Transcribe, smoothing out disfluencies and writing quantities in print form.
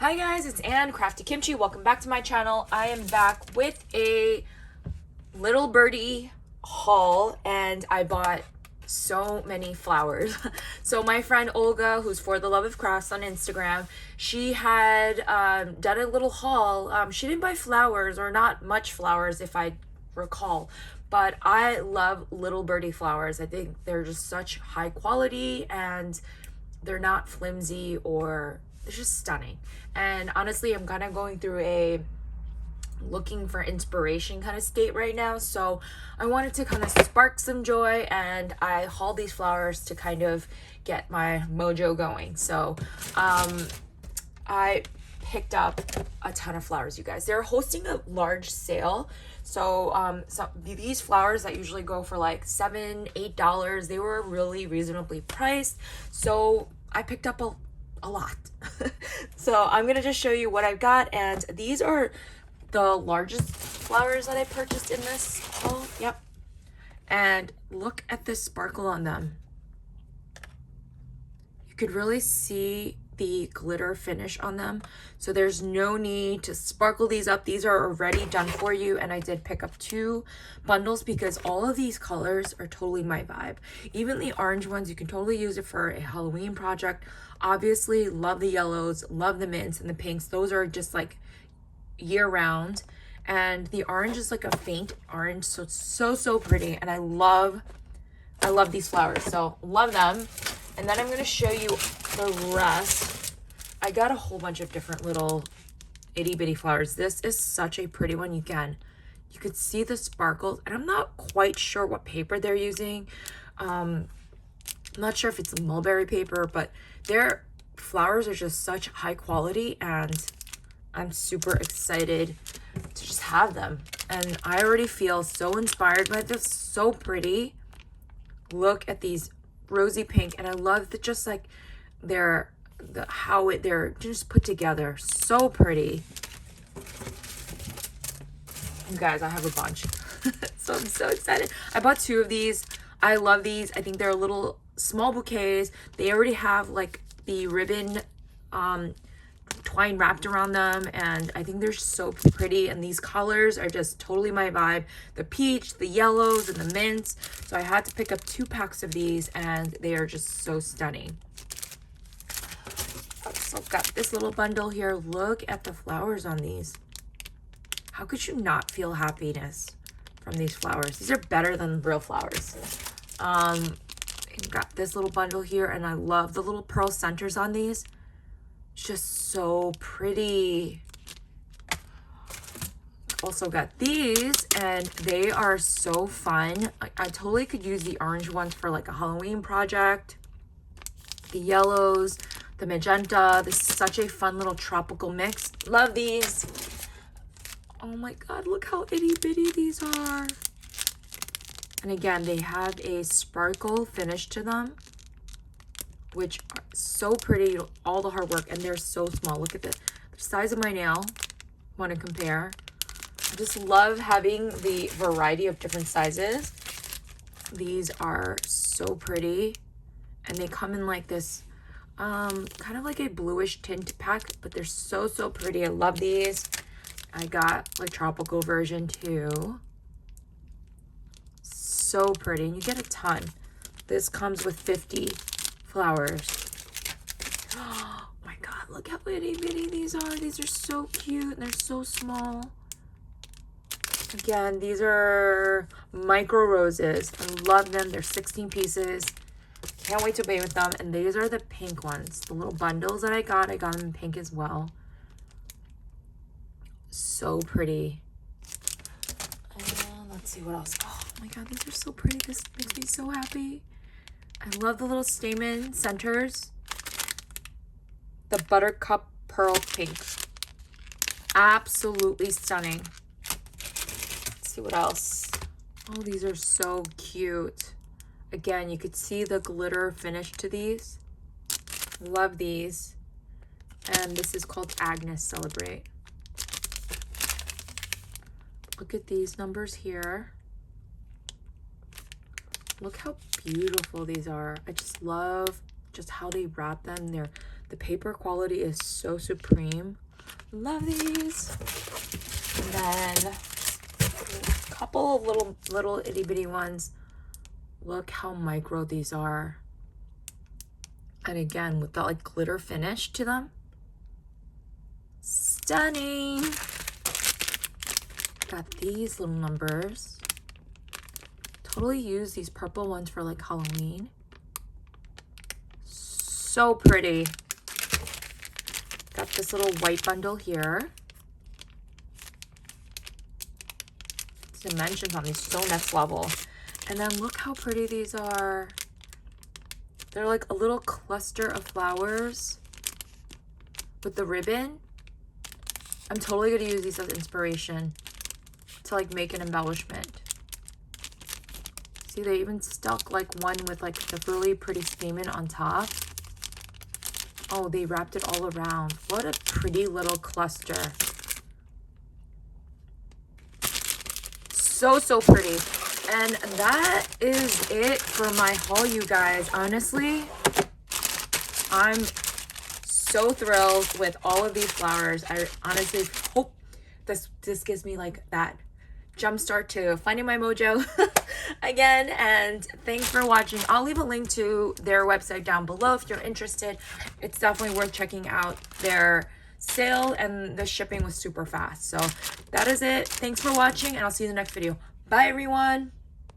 Hi guys, it's Anne, Crafty Kimchi. Welcome back to my channel. I am back with a little birdie haul and I bought so many flowers. So my friend Olga, who's for the Love of Crafts on Instagram, she had done a little haul. She didn't buy flowers, or not much flowers if I recall, but I love little birdie flowers. I think they're just such high quality and they're not flimsy, or they're just stunning. And honestly, I'm kind of going through a looking for inspiration kind of state right now, so I wanted to kind of spark some joy, and I hauled these flowers to kind of get my mojo going. So I picked up a ton of flowers, you guys. They're hosting a large sale. So these flowers that usually go for like $7-8, they were really reasonably priced. So I picked up a lot. So I'm gonna just show you what I've got, and these are the largest flowers that I purchased in this haul. Yep. And look at this sparkle on them. You could really see the glitter finish on them, so there's no need to sparkle these up. These are already done for you, and I did pick up 2 bundles because all of these colors are totally my vibe. Even the orange ones, you can totally use it for a Halloween project. Obviously love the yellows, love the mints, and the pinks. Those are just like year round. And the orange is like a faint orange, so it's so pretty, and I love these flowers, so love them. And then I'm going to show you the rest. I got a whole bunch of different little itty bitty flowers. This is such a pretty one. You could see the sparkles, and I'm not quite sure what paper they're using. I'm not sure if it's mulberry paper, but their flowers are just such high quality, and I'm super excited to just have them. And I already feel so inspired by this. So pretty. Look at these rosy pink, and I love that, just like they're just put together. So pretty. You guys, I have a bunch. So I'm so excited. I bought 2 of these. I love these. I think they're little small bouquets. They already have like the ribbon twine wrapped around them, and I think they're so pretty, and these colors are just totally my vibe. The peach, the yellows, and the mints. So I had to pick up 2 packs of these, and they are just so stunning. So I've got this little bundle here. Look at the flowers on these. How could you not feel happiness from these flowers? These are better than real flowers. I've got this little bundle here, and I love the little pearl centers on these. Just so pretty. Also got these, and they are so fun. I totally could use the orange ones for like a Halloween project. The yellows, the magenta. This is such a fun little tropical mix. Love these. Oh my god, look how itty bitty these are. And again, they have a sparkle finish to them, which are so pretty. All the hard work, and they're so small. Look at the size of my nail. Want to compare? I just love having the variety of different sizes. These are so pretty, and they come in like this kind of like a bluish tint pack, but they're so pretty. I love these. I got like tropical version too. So pretty, and you get a ton. This comes with 50 flowers. Oh my god, look how itty bitty these are. These are so cute, and they're so small. Again, these are micro roses. I love them. They're 16 pieces. Can't wait to play with them. And these are the pink ones. The little bundles that I got them in pink as well. So pretty. And let's see what else. Oh my god, these are so pretty. This makes me so happy. I love the little stamen centers. The buttercup pearl pink. Absolutely stunning. Let's see what else. Oh, these are so cute. Again, you could see the glitter finish to these. Love these. And this is called Agnes Celebrate. Look at these numbers here. Look how beautiful these are. I just love just how they wrap them. The paper quality is so supreme. Love these. And then a couple of little itty bitty ones. Look how micro these are. And again, with that like glitter finish to them. Stunning. Got these little numbers. Totally use these purple ones for like Halloween. So pretty. Got this little white bundle here. Dimensions on these so next level. And then look how pretty these are. They're like a little cluster of flowers with the ribbon. I'm totally going to use these as inspiration to like make an embellishment. See, they even stuck like one with like the really pretty statement on top. Oh, they wrapped it all around. What a pretty little cluster. So, so pretty. And that is it for my haul, you guys. Honestly, I'm so thrilled with all of these flowers. I honestly hope this gives me like that jump start to finding my mojo again. And thanks for watching. I'll leave a link to their website down below if you're interested. It's definitely worth checking out their sale, and the shipping was super fast. So that is it. Thanks for watching, and I'll see you in the next video. Bye, everyone.